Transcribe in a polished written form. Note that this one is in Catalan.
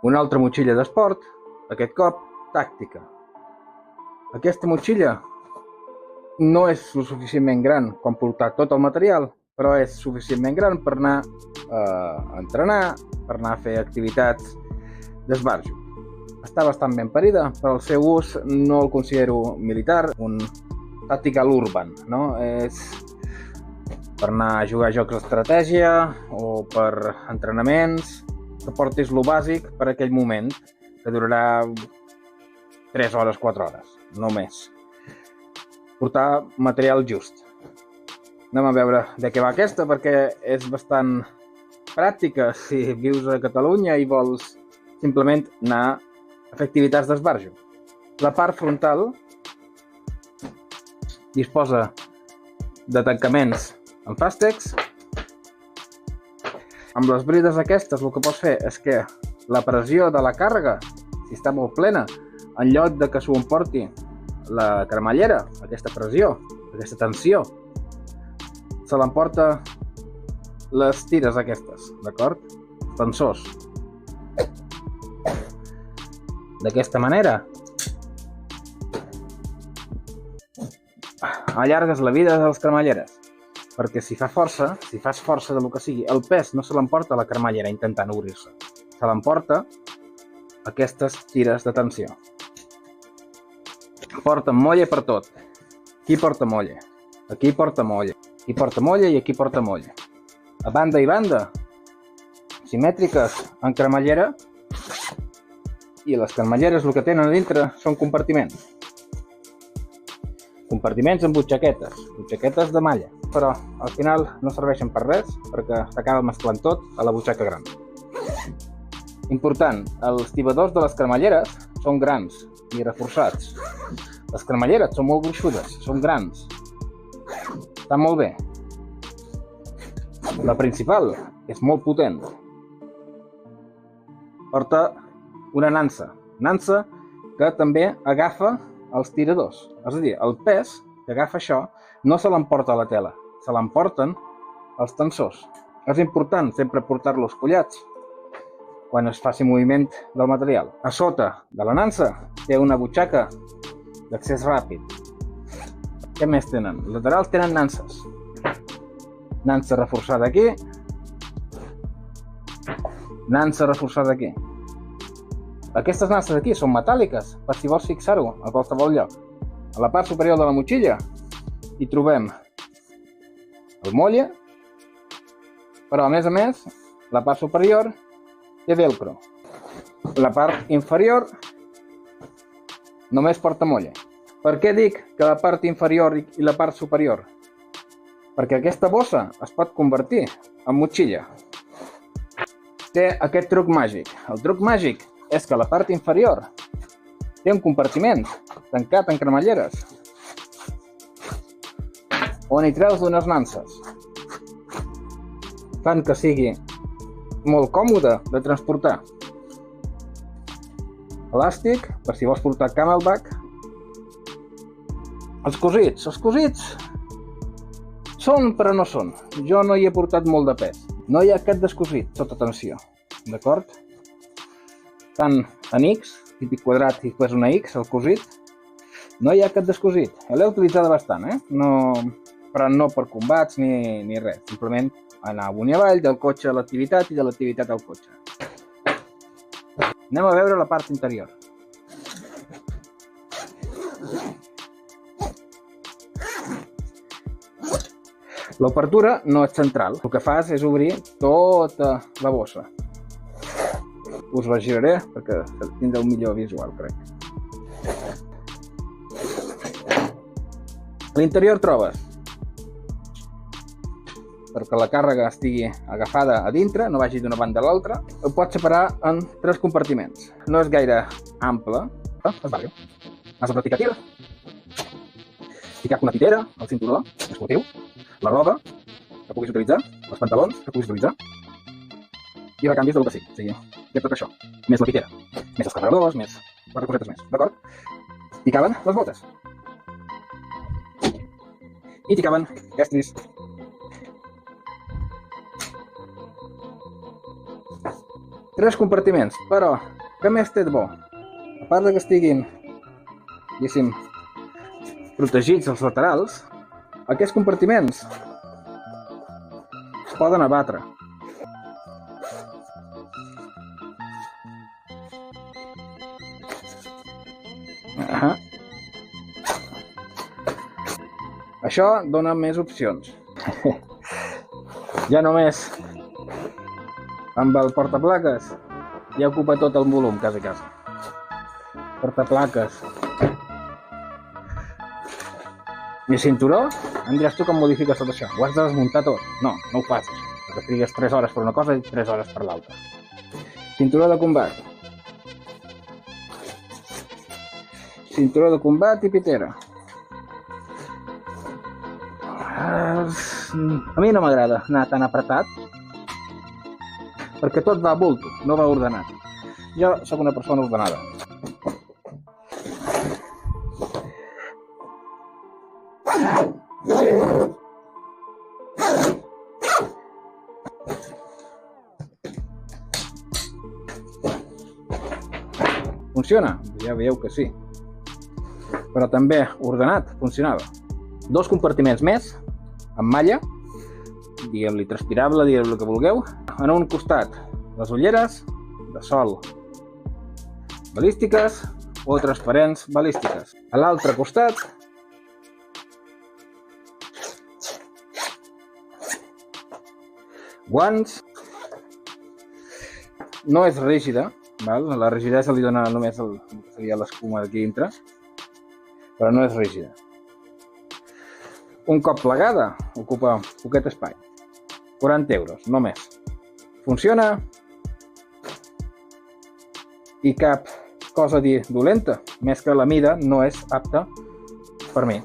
Una altra motxilla d'esport, aquest cop tàctica. Aquesta motxilla no és suficientment gran com portar tot el material, però és suficientment gran per anar a entrenar, per anar a fer activitats d'esbarjo. Està bastant ben parida, però el seu ús no el considero militar, un tactical urban, no? És per anar a jugar a jocs d'estratègia o per entrenaments, que portis lo bàsic per aquell moment, que durarà 3 hores, 4 hores, no més. Portar material just. Anem a veure de què va aquesta, perquè és bastant pràctica si vius a Catalunya i vols simplement anar a fer activitats d'esbarjo. La part frontal disposa de tancaments amb fàstecs. Amb les brides aquestes el que pots fer és que la pressió de la càrrega, si està molt plena, en lloc de que s'ho emporti la cremallera, aquesta pressió, aquesta tensió, se l'emporta les tires aquestes, d'acord? Tensors. D'aquesta manera allargues la vida de les cremalleres, perquè si fas força de lo que sigui, el pes no se l'emporta la cremallera intentant obrir-se, se l'emporta aquestes tires de tensió. Porta molla per tot. Aquí porta molla, aquí porta molla, aquí porta molla i aquí porta molla. A banda i banda, simètriques en cremallera, i les cremalleres el que tenen a dintre són compartiments. Compartiments amb butxaquetes de malla, però al final no serveixen per res perquè s'acaba mesclant tot a la butxaca gran. Important, els tibadors de les cremalleres són grans i reforçats. Les cremalleres són molt gruixudes, són grans. Estan molt bé. La principal és molt potent. Porta una nansa que també agafa els tiradors. És a dir, el pes que agafa això no se l'emporta a la tela, se l'emporten els tensors. És important sempre portar-los collats quan es faci moviment del material. A sota de la nansa té una butxaca d'accés ràpid. Què més tenen? Els laterals tenen nanses. Nansa reforçada aquí. Nansa reforçada aquí. Aquestes nanses aquí són metàl·liques, per si vols fixar-ho a qualsevol lloc. A la part superior de la motxilla hi trobem el molla, però a més, la part superior té velcro. La part inferior només porta molla. Per què dic que la part inferior i la part superior? Perquè aquesta bossa es pot convertir en motxilla. Té aquest truc màgic. El truc màgic és que la part inferior té un compartiment tancat en cremalleres on hi treus unes nanses. Fan que sigui molt còmode de transportar. Elàstic, per si vols portar camelback. Els cosits són però no són. Jo no hi he portat molt de pes. No hi ha cap descosit sota tensió, d'acord? Tant en X, típic quadrat i després una X, el cosit, no hi ha cap descosit. L'he utilitzada bastant, però no per combats ni res. Simplement anar amunt i avall del cotxe a l'activitat i de l'activitat al cotxe. Anem a veure la part interior. L'obertura no és central. El que fas és obrir tota la bossa. Us la giraré perquè tindreu un millor visual, crec. A l'interior trobes, perquè la càrrega estigui agafada a dintre, no vagi d'una banda a l'altra, ho pots separar en 3 compartiments. No és gaire ample. Esbarjo. Has de practicar tir. Ficar una titera, el cinturó, esportiu, la roba que puguis utilitzar, els pantalons que puguis utilitzar, i recanvis del que sigui. O sigui, que tot això, més la titera, més els carregadors, més 4 cosetes més, d'acord? I caben les botes. I t'hi caben estris. 3 compartiments, però què més té de bo? A part de que estiguin, diguéssim, protegits els laterals, aquests compartiments es poden abatre. Això dona més opcions. Ja només amb el portaplaques ja ocupa tot el volum, quasi. Portaplaques. I cinturó, em diràs tu com modifiques tot això. Ho has de desmuntar tot? No, no ho facis, perquè trigues 3 hores per una cosa i 3 hores per l'altra. Cinturó de combat. Cinturó de combat i pitera. A mi no m'agrada anar tan apretat, perquè tot va a bulto, no va ordenat. Jo sóc una persona ordenada. Funciona? Ja veieu que sí. Però també ordenat funcionava. 2 compartiments més, amb malla, diguem-li transpirable, diguem-li el que vulgueu. En un costat, les ulleres de sol balístiques o transparents balístiques. A l'altre costat, guants. No és rígida, val? La rigidesa li dona només el que seria l'escuma d'aquí dintre, però no és rígida. Un cop plegada, ocupa poquet espai. 40 euros, no més. Funciona i cap cosa a dir dolenta, més que la mida no és apta per mi.